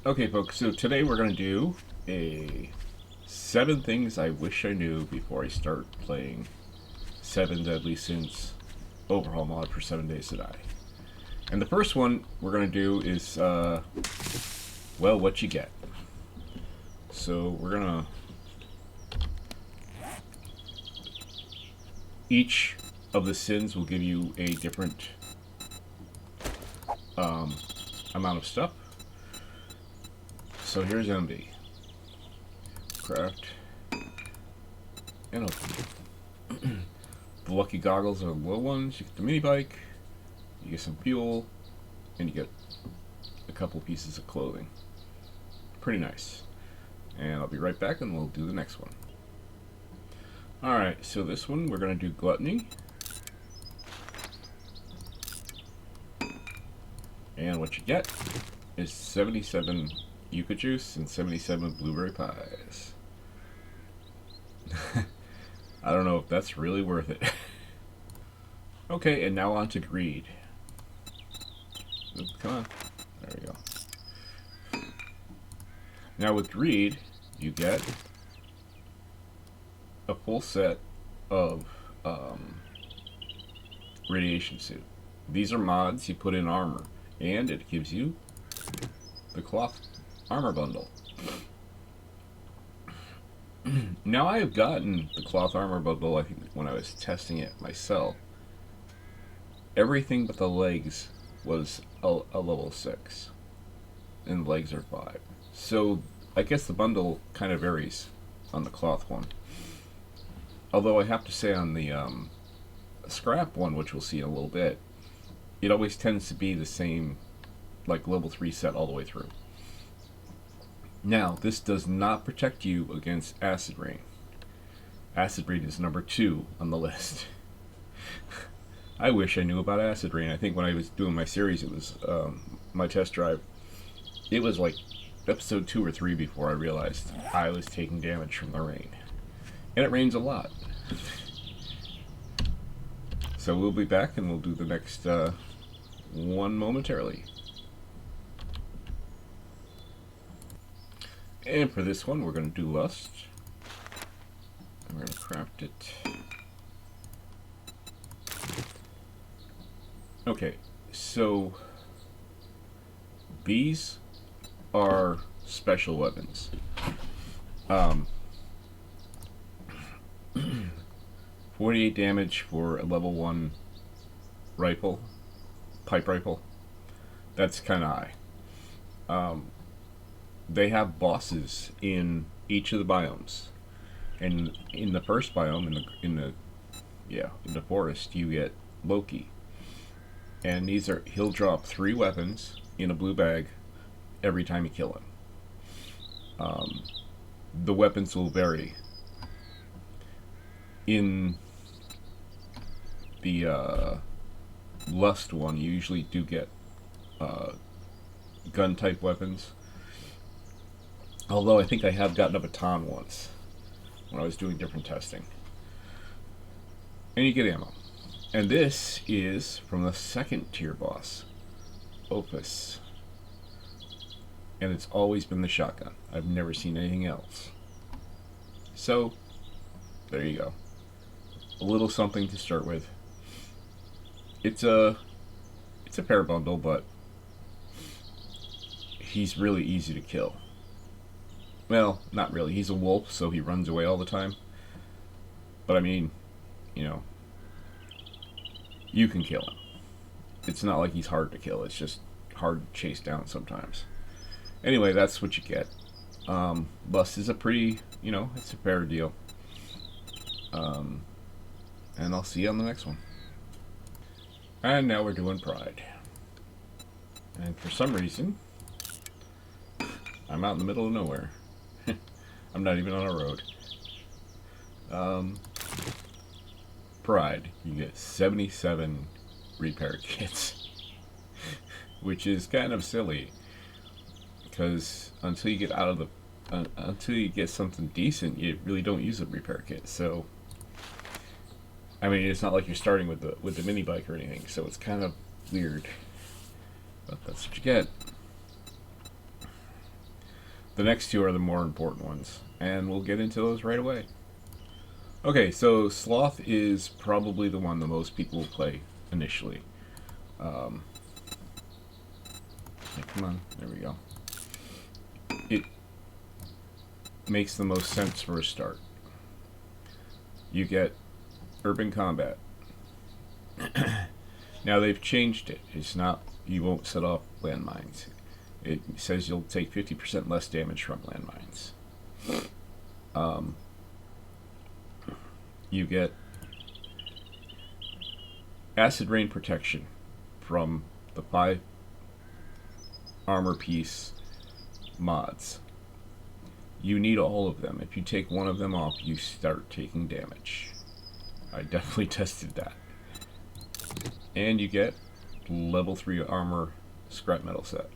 Okay, folks, so today we're going to do a 7 things I wish I knew before I start playing 7 Deadly Sins overhaul mod for 7 Days to Die. And the first one we're going to do is, well, what you get. So we're going to... Each of the sins will give you a different amount of stuff. So here's MD. Craft. And open. The lucky goggles are the low ones. You get the mini bike. You get some fuel. And you get a couple pieces of clothing. Pretty nice. And I'll be right back and we'll do the next one. Alright, so this one we're going to do gluttony. And what you get is 77 yucca juice and 77 blueberry pies. I don't know if that's really worth it. Okay, and now on to greed. Oops, come on. There we go. Now with greed, you get a full set of radiation suit. These are mods you put in armor, and it gives you the cloth armor bundle. Now I have gotten the cloth armor bundle, I think, when I was testing it myself. Everything but the legs was a level 6, and the legs are 5. So I guess the bundle kind of varies on the cloth one. Although I have to say on the scrap one, which we'll see in a little bit, it always tends to be the same, like level 3 set all the way through. Now, this does not protect you against acid rain. Acid rain is number 2 on the list. I wish I knew about acid rain. I think when I was doing my series, it was my test drive. It was like episode 2 or 3 before I realized I was taking damage from the rain. And it rains a lot. So we'll be back and we'll do the next one momentarily. And for this one, we're going to do lust. And we're going to craft it. Okay, so these are special weapons. 48 damage for a level 1 rifle, pipe rifle. That's kind of high. They have bosses in each of the biomes, and in the first biome, in the forest, you get Loki, and he'll drop 3 weapons in a blue bag every time you kill him. The weapons will vary. In the lust one, you usually do get gun type weapons. Although I think I have gotten a baton once when I was doing different testing. And you get ammo. And this is from the 2nd tier boss, Opus. And it's always been the shotgun. I've never seen anything else. So, there you go. A little something to start with. It's a fair bundle, but he's really easy to kill. Well, not really. He's a wolf, so he runs away all the time. But I mean, you know, you can kill him. It's not like he's hard to kill. It's just hard to chase down sometimes. Anyway, that's what you get. Lust is a pretty, it's a fair deal. And I'll see you on the next one. And now we're doing Pride. And for some reason, I'm out in the middle of nowhere. I'm not even on a road. Pride, you get 77 repair kits. Which is kind of silly. Because until you get out of the... until you get something decent, you really don't use a repair kit. So, I mean, it's not like you're starting with the mini bike or anything, so it's kind of weird. But that's what you get. The next two are the more important ones, and we'll get into those right away. Okay, so Sloth is probably the one that most people will play initially. Yeah, come on, there we go. It makes the most sense for a start. You get urban combat. Now they've changed it. It's not, you won't set off landmines. It says you'll take 50% less damage from landmines. You get acid rain protection from the 5 armor piece mods. You need all of them. If you take one of them off, you start taking damage. I definitely tested that. And you get level 3 armor scrap metal set,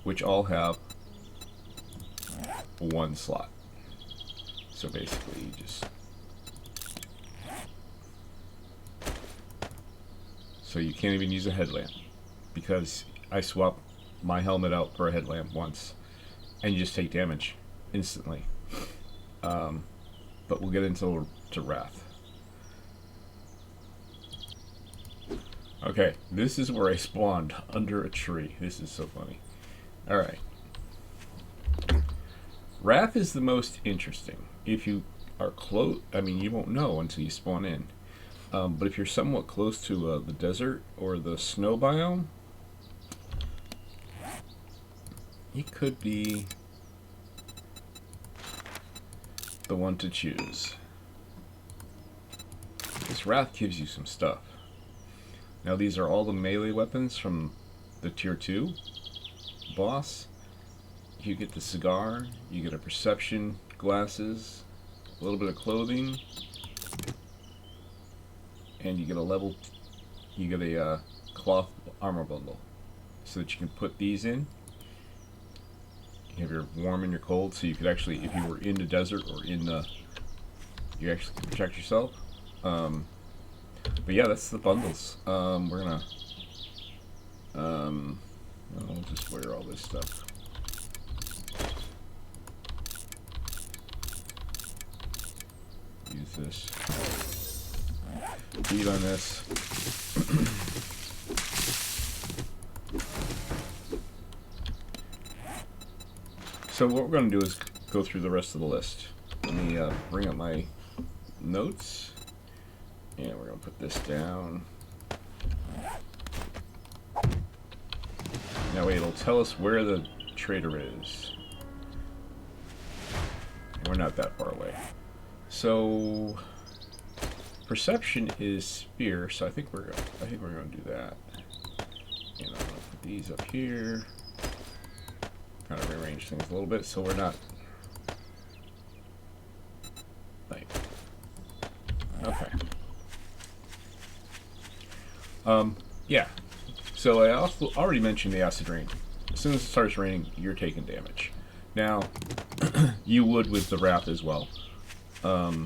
which all have 1 slot. So basically you just... So you can't even use a headlamp, because I swapped my helmet out for a headlamp once, and you just take damage instantly. But we'll get into Wrath. Okay, this is where I spawned, under a tree. This is so funny. Alright. Wrath is the most interesting. If you are close, I mean, you won't know until you spawn in. But if you're somewhat close to the desert or the snow biome, it could be the one to choose. This Wrath gives you some stuff. Now these are all the melee weapons from the tier 2 boss. You get the cigar, you get a perception glasses, a little bit of clothing, and you get a cloth armor bundle, so that you can put these in. You have your warm and your cold, so you could actually, if you were in the desert or in the, you actually can protect yourself. But yeah, that's the bundles. We're gonna, I'll just wear all this stuff. Use this. Beat on this. So what we're going to do is go through the rest of the list. Let me bring up my notes. And we're going to put this down. That way it'll tell us where the trader is. And we're not that far away. So perception is spear, so I think we're going to do that. And I'm going to put these up here. Kind of rearrange things a little bit so we're not like, okay. Yeah. So I also already mentioned the acid rain. As soon as it starts raining, you're taking damage. Now, you would with the Wrath as well. But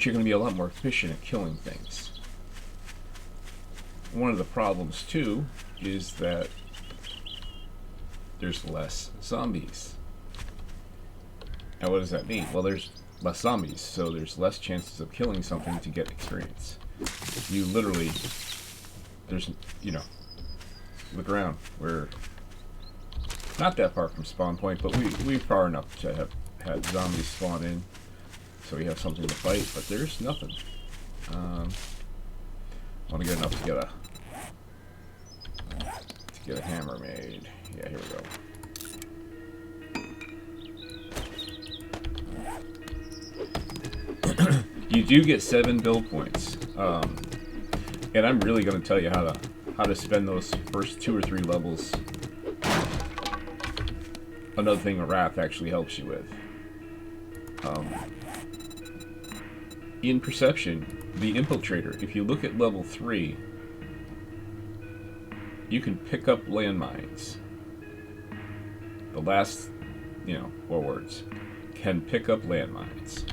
you're going to be a lot more efficient at killing things. One of the problems, too, is that there's less zombies. Now, what does that mean? Well, there's less zombies, so there's less chances of killing something to get experience. You literally, there's, you know, look around. We're not that far from spawn point, but we're far enough to have had zombies spawn in, so we have something to fight, but there's nothing. I want to get enough to get a hammer made. Yeah, here we go. You do get 7 build points, and I'm really going to tell you how to spend those first 2 or 3 levels. Another thing a Wrath actually helps you with. In Perception, the Infiltrator, if you look at level 3, you can pick up landmines. The last, 4 words. Can pick up landmines.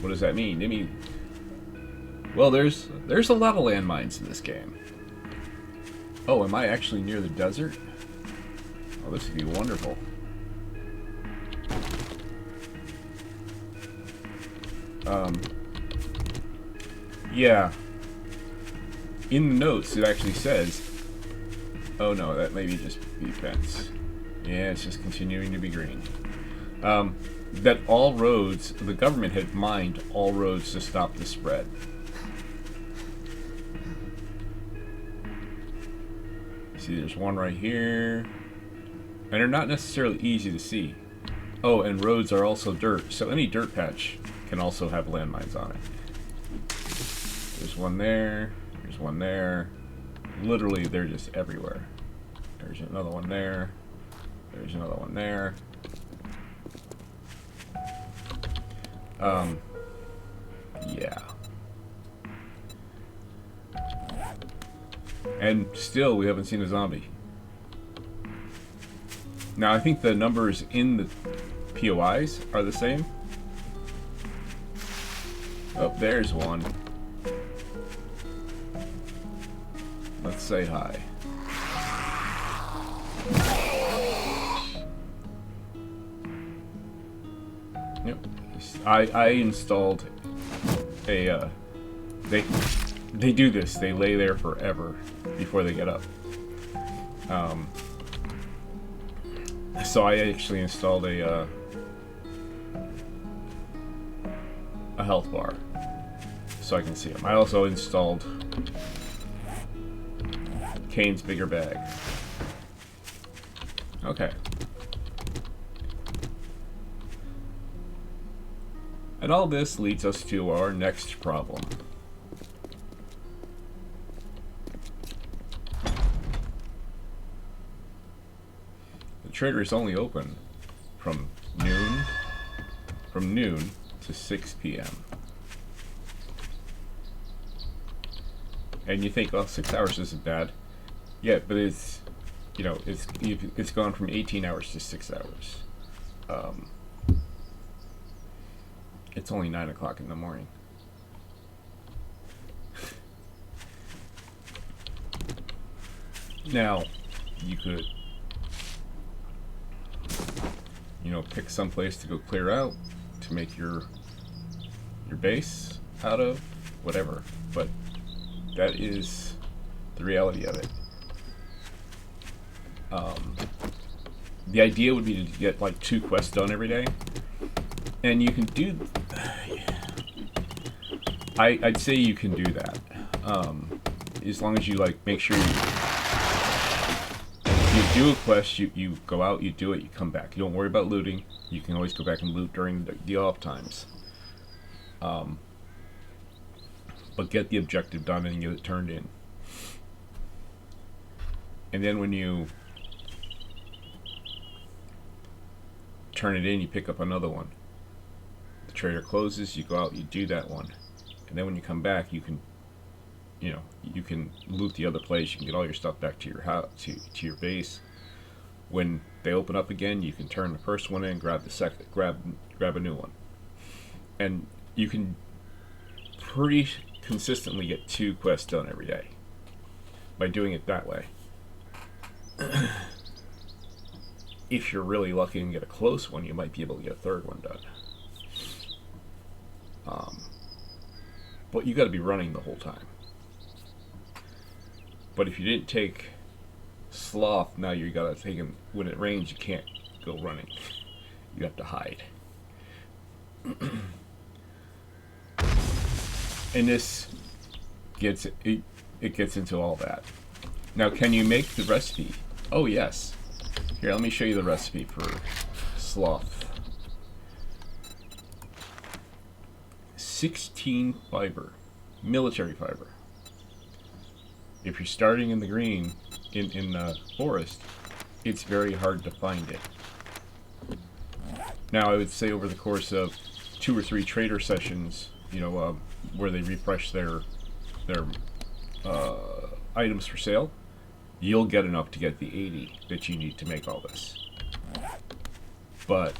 What does that mean? I mean, well, there's a lot of landmines in this game. Oh, am I actually near the desert? Oh, this would be wonderful. Yeah. In the notes, it actually says... Oh no, that may be just be fence. Yeah, it's just continuing to be green. That all roads, the government had mined all roads to stop the spread. See, there's one right here. And they're not necessarily easy to see. Oh, and roads are also dirt, so any dirt patch can also have landmines on it. There's one there, there's one there. Literally, they're just everywhere. There's another one there. There's another one there. Yeah. And still, we haven't seen a zombie. Now, I think the numbers in the POIs are the same. Oh, there's one. Let's say hi. Yep. I installed a they do this. They lay there forever before they get up. So I actually installed a health bar so I can see them. I also installed Kane's bigger bag. Okay. And all this leads us to our next problem. The trader is only open from noon to 6 p.m. And you think, well, 6 hours isn't bad. Yeah, but it's, you know, it's gone from 18 hours to 6 hours. It's only 9 o'clock in the morning. Now, you could, you know, pick some place to go clear out to make your base out of, whatever. But that is the reality of it. The idea would be to get like 2 quests done every day, and you can do. I'd say you can do that, as long as you like make sure you do a quest. You go out, you do it, you come back. You don't worry about looting. You can always go back and loot during the off times. But get the objective done and get it turned in. And then when you turn it in, you pick up another one. The trader closes, you go out, you do that one. And then when you come back, you can, you know, you can loot the other place. You can get all your stuff back to your house, to your base. When they open up again, you can turn the first one in, grab a new one. And you can pretty consistently get 2 quests done every day by doing it that way. If you're really lucky and get a close one, you might be able to get a 3rd one done. But you got to be running the whole time. But if you didn't take sloth, now you got to take him. When it rains, you can't go running. You have to hide. And this gets it gets into all that. Now, can you make the recipe? Oh yes. Here, let me show you the recipe for sloth. 16 fiber, military fiber. If you're starting in the green, in the forest, it's very hard to find it. Now, I would say over the course of 2 or 3 trader sessions, you know, where they refresh their items for sale, you'll get enough to get the 80 that you need to make all this. But,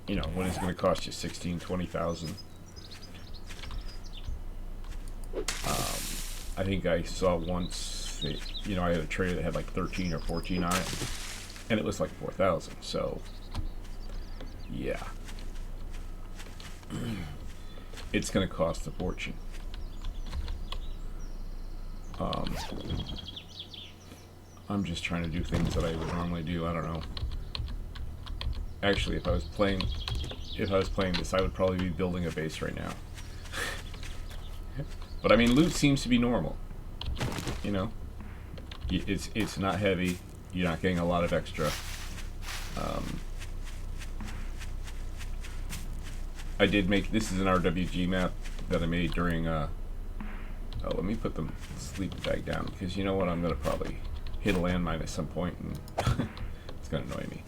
you know, when it's going to cost you 16, 20,000. I think I saw once, you know, I had a trader that had like 13 or 14 on it. and it was like 4,000. So yeah, it's gonna cost a fortune. I'm just trying to do things that I would normally do. I don't know. Actually, if I was playing this, I would probably be building a base right now. But I mean, loot seems to be normal. You know, it's not heavy. You're not getting a lot of extra. I did make, this is an RWG map that I made during. Oh, let me put the sleep bag down, because you know what? I'm gonna probably hit a landmine at some point, and it's gonna annoy me.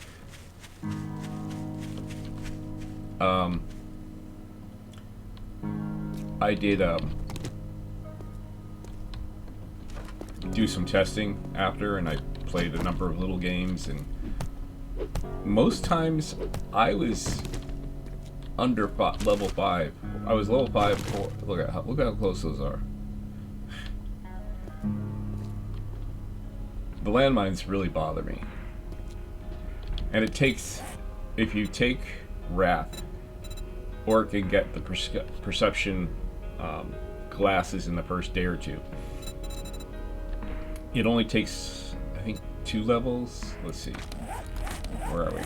I did do some testing after, and I played a number of little games, and most times I was under level 5. I was level 5 for, look how close those are. The landmines really bother me. And it takes, if you take Wrath, or it can get the perception glasses in the first day or two. It only takes, I think, 2 levels. Let's see. Where are we?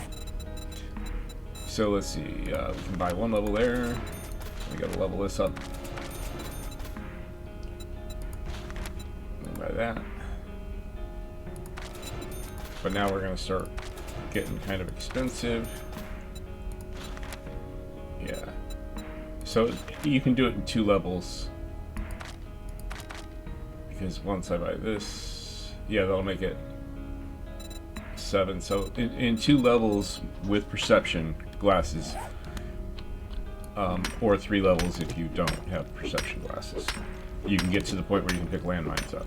So let's see. We can buy 1 level there. We gotta level this up. And buy that. But now we're gonna start getting kind of expensive. Yeah. So you can do it in 2 levels. Because once I buy this, yeah, that'll make it 7. So in 2 levels with perception glasses, or 3 levels if you don't have perception glasses, you can get to the point where you can pick landmines up.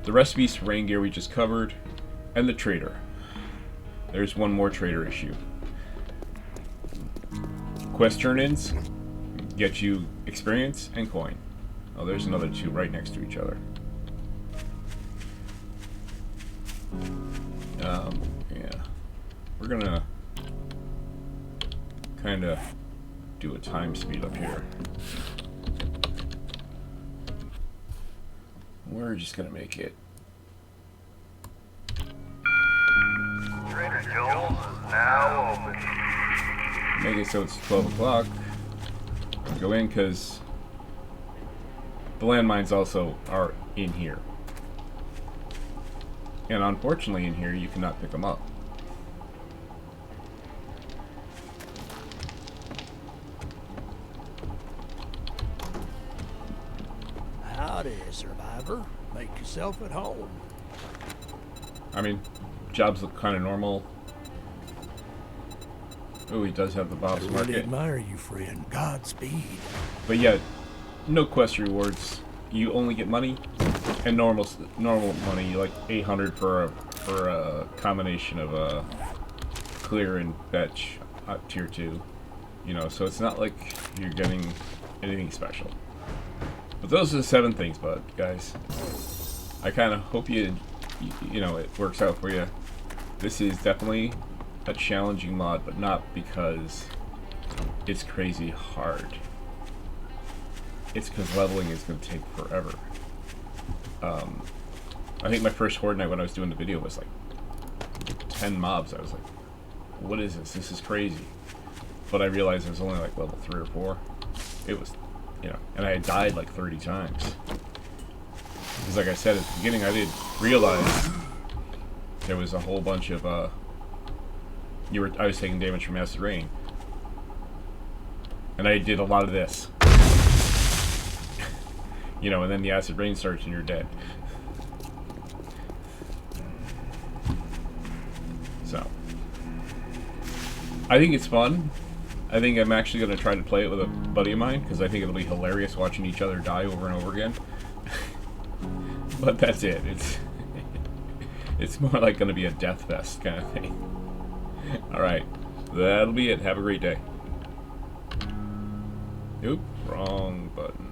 The recipes for rain gear we just covered, and the trader. There's one more trader issue. Quest turn-ins get you experience and coin. Oh, there's another 2 right next to each other. Yeah. We're gonna kind of do a time speed up here. We're just gonna make it. Trader Joel's is now open. Make it so it's 12 o'clock. Go in, because the landmines also are in here. And unfortunately in here you cannot pick them up. Howdy, survivor. Make yourself at home. I mean, jobs look kind of normal. Oh, he does have the Bob's I really Market. admire you, friend. Godspeed. But yeah, no quest rewards. You only get money, and normal money, like 800 for a combination of clear and fetch tier 2. You know, so it's not like you're getting anything special. But those are the 7 things, bud, guys. I kind of hope you know, it works out for you. This is definitely a challenging mod, but not because it's crazy hard. It's because leveling is going to take forever. I think my first Horde night when I was doing the video was like 10 mobs. I was like, what is this? This is crazy. But I realized it was only like level 3 or 4. It was, you know, and I had died like 30 times. Because like I said at the beginning, I didn't realize there was a whole bunch of, I was taking damage from acid rain. And I did a lot of this. You know, and then the acid rain starts and you're dead. So, I think it's fun. I think I'm actually going to try to play it with a buddy of mine, because I think it'll be hilarious watching each other die over and over again. But that's it. It's more like going to be a death fest kind of thing. Alright, that'll be it. Have a great day. Oop, wrong button.